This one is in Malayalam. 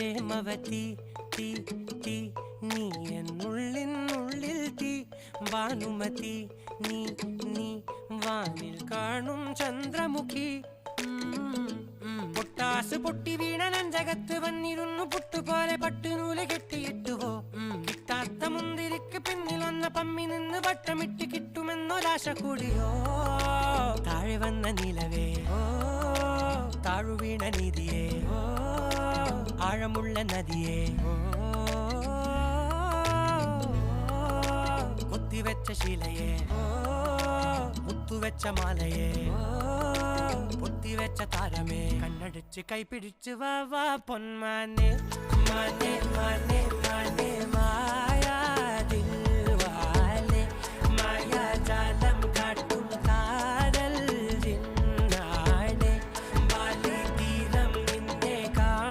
പ്രേമവതി തീ തീ നീ എന്നുള്ളിനുള്ളിൽ തീ ഭാനുമതി നീ നീ വാനിൽ കാണും ചന്ദ്രമുഖി പൊട്ടാസ് പൊട്ടി വീണ നെഞ്ചകത്ത് വന്നിരുന്നു പുട്ടുപോലെ പട്ടുനൂല് കെട്ടിയിട്ടുവോ കിട്ടാത്ത മുന്തിരിക്ക് പിന്നിൽ വന്ന പമ്മി നിന്ന് വട്ടമിട്ട് കിട്ടുമെന്നൊരാശ കൂടിയോ താഴെ വന്ന നിലവേ താഴു വീണ നിധിയേ ആഴമുള്ള നദിയേ കൊത്തിവെച്ച ശിലയേ മുത്തുവെച്ച മാലയേ പൊത്തിവെച്ച താരമേ കണ്ണടിച്ച് കൈപിടിച്ച് വാ വാ പൊന്മാനെ മാനെ മാനെ മാനെ മായ